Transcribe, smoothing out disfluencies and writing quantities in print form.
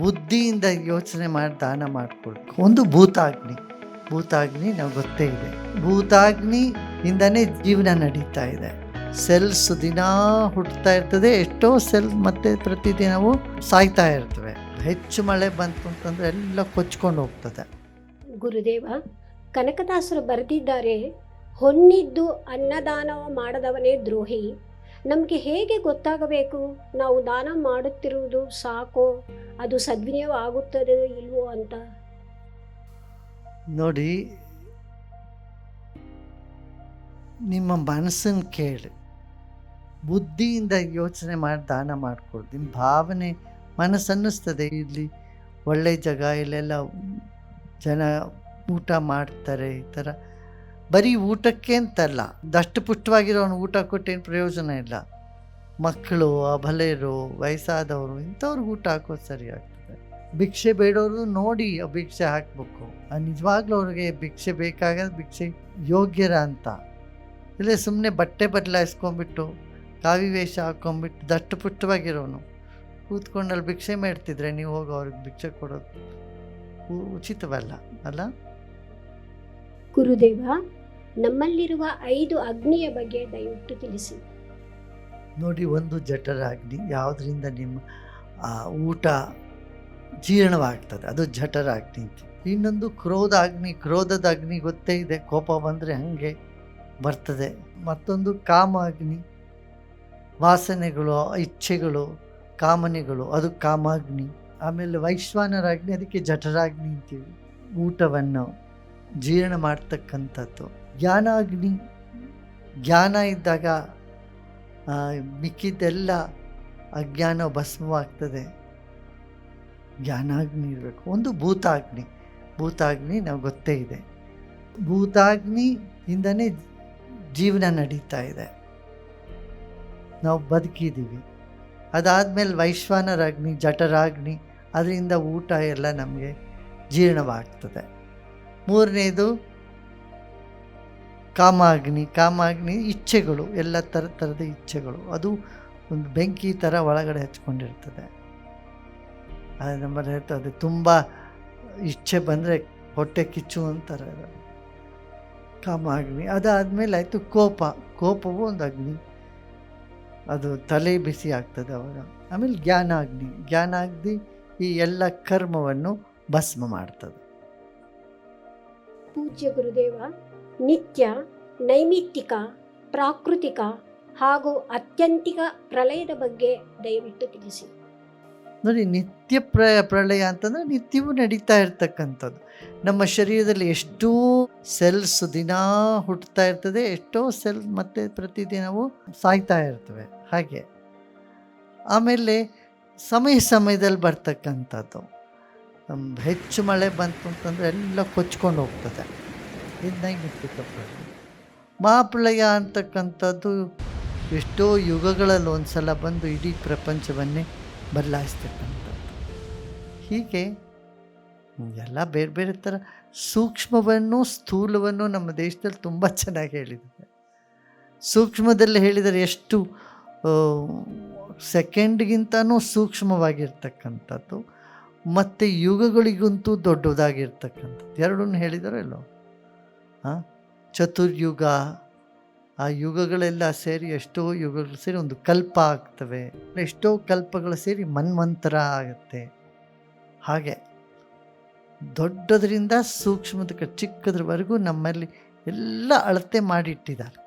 ಬುದ್ಧಿಯಿಂದ ಯೋಚನೆ ಮಾಡಿ ದಾನ ಮಾಡಿಕೊಡ್ಬೇಕು. ಒಂದು ಭೂತಾಗ್ನಿ ನಾವು ಗೊತ್ತೇ ಇದೆ. ಭೂತಾಗ್ನಿಯಿಂದನೇ ಜೀವನ ನಡೀತಾ ಇದೆ. ಸೆಲ್ಸ್ ದಿನ ಹುಟ್ಟುತ್ತಾ ಇರ್ತದೆ, ಎಷ್ಟೋ ಸೆಲ್ ಮತ್ತೆ ಪ್ರತಿದಿನವೂ ಸಾಯ್ತಾ ಇರ್ತವೆ. ಹೆಚ್ಚು ಮಳೆ ಬಂತು ಅಂತಂದ್ರೆ ಎಲ್ಲ ಕೊಚ್ಕೊಂಡು ಹೋಗ್ತದೆ. ಗುರುದೇವ, ಕನಕದಾಸರು ಬರೆದಿದ್ದಾರೆ, ಹೊನ್ನಿದ್ದು ಅನ್ನದಾನ ಮಾಡದವನೇ ದ್ರೋಹಿ. ನಮಗೆ ಹೇಗೆ ಗೊತ್ತಾಗಬೇಕು ನಾವು ದಾನ ಮಾಡುತ್ತಿರುವುದು ಸಾಕೋ, ಅದು ಸದ್ವಿನಿಯೋಗ ಆಗುತ್ತದೆ ಇಲ್ವೋ ಅಂತ? ನೋಡಿ, ನಿಮ್ಮ ಮನಸ್ಸನ್ನು ಕೇಳಿ ಬುದ್ಧಿಯಿಂದ ಯೋಚನೆ ಮಾಡಿ ದಾನ ಮಾಡಿಕೊಡ್ದು. ನಿಮ್ಮ ಭಾವನೆ ಮನಸ್ಸು ಅನ್ನಿಸ್ತದೆ, ಇಲ್ಲಿ ಒಳ್ಳೆ ಜಾಗ, ಇಲ್ಲೆಲ್ಲ ಜನ ಊಟ ಮಾಡ್ತಾರೆ, ಈ ಥರ ಬರೀ ಊಟಕ್ಕೆ ಅಂತಲ್ಲ, ದಷ್ಟಪುಷ್ಟವಾಗಿರೋನು ಊಟ ಕೊಟ್ಟೇನು ಪ್ರಯೋಜನ ಇಲ್ಲ. ಮಕ್ಕಳು, ಅಬಲೆಯರು, ವಯಸ್ಸಾದವರು ಇಂಥವ್ರಿಗೆ ಊಟ ಹಾಕೋದು ಸರಿ ಆಗ್ತದೆ. ಭಿಕ್ಷೆ ಬೇಡೋರು ನೋಡಿ ಭಿಕ್ಷೆ ಹಾಕಬೇಕು. ನಿಜವಾಗ್ಲೂ ಅವ್ರಿಗೆ ಭಿಕ್ಷೆ ಬೇಕಾಗದು, ಭಿಕ್ಷೆ ಯೋಗ್ಯರ ಅಂತ. ಇಲ್ಲೇ ಸುಮ್ಮನೆ ಬಟ್ಟೆ ಬದಲಾಯಿಸ್ಕೊಂಡ್ಬಿಟ್ಟು ಕಾವಿ ವೇಷ ಹಾಕ್ಕೊಂಡ್ಬಿಟ್ಟು ದಷ್ಟಪುಷ್ಟವಾಗಿರೋನು ಕೂತ್ಕೊಂಡಲ್ಲಿ ಭಿಕ್ಷೆ ಮಾಡ್ತಿದ್ರೆ ನೀವು ಹೋಗಿ ಅವ್ರಿಗೆ ಭಿಕ್ಷೆ ಕೊಡೋದು ಉಚಿತವಲ್ಲ ಅಲ್ಲ? ಗುರುದೇವ, ನಮ್ಮಲ್ಲಿರುವ 5 ಅಗ್ನಿಯ ಬಗ್ಗೆ ದಯವಿಟ್ಟು ತಿಳಿಸಿ. ನೋಡಿ, ಒಂದು ಜಠರಾಗ್ನಿ, ಯಾವುದರಿಂದ ನಿಮ್ಮ ಊಟ ಜೀರ್ಣವಾಗ್ತದೆ, ಅದು ಜಠರಾಗ್ನಿ ಅಂತ. ಇನ್ನೊಂದು ಕ್ರೋಧದ ಅಗ್ನಿ ಗೊತ್ತೇ ಇದೆ, ಕೋಪ ಬಂದರೆ ಹಾಗೆ ಬರ್ತದೆ. ಮತ್ತೊಂದು ಕಾಮಾಗ್ನಿ, ವಾಸನೆಗಳು, ಇಚ್ಛೆಗಳು, ಕಾಮನೆಗಳು, ಅದು ಕಾಮಾಗ್ನಿ. ಆಮೇಲೆ ವೈಶ್ವಾನರಾಗ್ನಿ, ಅದಕ್ಕೆ ಜಠರಾಗ್ನಿ ಅಂತೀವಿ, ಊಟವನ್ನು ಜೀರ್ಣ ಮಾಡ್ತಕ್ಕಂಥದ್ದು. ಜ್ಞಾನಾಗ್ನಿ, ಜ್ಞಾನ ಇದ್ದಾಗ ಮಿಕ್ಕಿದ್ದೆಲ್ಲ ಅಜ್ಞಾನ ಭಸ್ಮವಾಗ್ತದೆ. ಜ್ಞಾನಾಗ್ನಿ ಇರಬೇಕು. ಒಂದು ಭೂತಾಗ್ನಿ ನಾವು ಗೊತ್ತೇ ಇದೆ. ಭೂತಾಗ್ನಿಯಿಂದನೇ ಜೀವನ ನಡೀತಾ ಇದೆ, ನಾವು ಬದುಕಿದ್ದೀವಿ. ಅದಾದಮೇಲೆ ವೈಶ್ವಾನರಾಗ್ನಿ, ಜಠರಾಗ್ನಿ, ಅದರಿಂದ ಊಟ ಎಲ್ಲ ನಮಗೆ ಜೀರ್ಣವಾಗ್ತದೆ. ಮೂರನೇದು ಕಾಮಾಗ್ನಿ, ಇಚ್ಛೆಗಳು, ಎಲ್ಲ ಥರದ ಇಚ್ಛೆಗಳು, ಅದು ಒಂದು ಬೆಂಕಿ ಥರ ಒಳಗಡೆ ಹಚ್ಕೊಂಡಿರ್ತದೆ. ಅದು ನಮ್ಮಲ್ಲಿ ಹೇಳ್ತದೆ, ತುಂಬ ಇಚ್ಛೆ ಬಂದರೆ ಹೊಟ್ಟೆ ಕಿಚ್ಚು ಅಂತಾರೆ, ಅದು ಕಾಮಾಗ್ನಿ. ಅದಾದಮೇಲೆ ಆಯಿತು ಕೋಪವು ಒಂದು ಅಗ್ನಿ, ಅದು ತಲೆ ಬಿಸಿ ಆಗ್ತದೆ ಅವಾಗ. ಆಮೇಲೆ ಜ್ಞಾನಾಗ್ನಿ ಈ ಎಲ್ಲ ಕರ್ಮವನ್ನು ಭಸ್ಮ ಮಾಡ್ತದೆ. ಪೂಜ್ಯ ಗುರುದೇವ, ನಿತ್ಯ, ನೈಮಿತ್ತಿಕ, ಪ್ರಾಕೃತಿಕ ಹಾಗೂ ಅತ್ಯಂತಿಕ ಪ್ರಳಯದ ಬಗ್ಗೆ ದಯವಿಟ್ಟು ತಿಳಿಸಿ. ನೋಡಿ, ನಿತ್ಯ ಪ್ರಳಯ ಅಂತಂದರೆ ನಿತ್ಯವೂ ನಡೀತಾ ಇರ್ತಕ್ಕಂಥದ್ದು. ನಮ್ಮ ಶರೀರದಲ್ಲಿ ಎಷ್ಟೋ ಸೆಲ್ಸ್ ದಿನ ಹುಟ್ಟುತ್ತಾ ಇರ್ತದೆ, ಎಷ್ಟೋ ಸೆಲ್ ಮತ್ತೆ ಪ್ರತಿದಿನವೂ ಸಾಯ್ತಾ ಇರ್ತವೆ ಹಾಗೆ. ಆಮೇಲೆ ಸಮಯದಲ್ಲಿ ಬರ್ತಕ್ಕಂಥದ್ದು, ಹೆಚ್ಚು ಮಳೆ ಬಂತು ಅಂತಂದರೆ ಎಲ್ಲ ಕೊಚ್ಕೊಂಡು ಹೋಗ್ತದೆ. ಇದು ನೈಮಿತ್ತಿಕ ಪ್ರಳಯ. ಮಹಾಪ್ರಳಯ ಅಂತಕ್ಕಂಥದ್ದು ಎಷ್ಟೋ ಯುಗಗಳಲ್ಲಿ ಒಂದು ಸಲ ಬಂದು ಇಡೀ ಪ್ರಪಂಚವನ್ನೇ ಬದಲಾಯಿಸ್ತಕ್ಕಂಥದ್ದು. ಹೀಗೆ ಎಲ್ಲ ಬೇರೆ ಬೇರೆ ಥರ ಸೂಕ್ಷ್ಮವನ್ನು ಸ್ಥೂಲವನ್ನು ನಮ್ಮ ದೇಶದಲ್ಲಿ ತುಂಬ ಚೆನ್ನಾಗಿ ಹೇಳಿದ್ದಾರೆ. ಸೂಕ್ಷ್ಮದಲ್ಲಿ ಹೇಳಿದರೆ ಎಷ್ಟು ಸೆಕೆಂಡ್ಗಿಂತನೂ ಸೂಕ್ಷ್ಮವಾಗಿರ್ತಕ್ಕಂಥದ್ದು, ಮತ್ತು ಯುಗಗಳಿಗಂತೂ ದೊಡ್ಡದಾಗಿರ್ತಕ್ಕಂಥದ್ದು, ಎರಡನ್ನೂ ಹೇಳಿದಾರೋ ಇಲ್ಲೋ. ಚತುರ್ಯುಗ, ಆ ಯುಗಗಳೆಲ್ಲ ಸೇರಿ ಎಷ್ಟೋ ಯುಗಗಳು ಸೇರಿ ಒಂದು ಕಲ್ಪ ಆಗ್ತವೆ, ಎಷ್ಟೋ ಕಲ್ಪಗಳು ಸೇರಿ ಮನ್ವಂತರ ಆಗುತ್ತೆ. ಹಾಗೆ ದೊಡ್ಡದರಿಂದ ಸೂಕ್ಷ್ಮದ ಚಿಕ್ಕದ್ರವರೆಗೂ ನಮ್ಮಲ್ಲಿ ಎಲ್ಲ ಅಳತೆ ಮಾಡಿಟ್ಟಿದ್ದಾರೆ.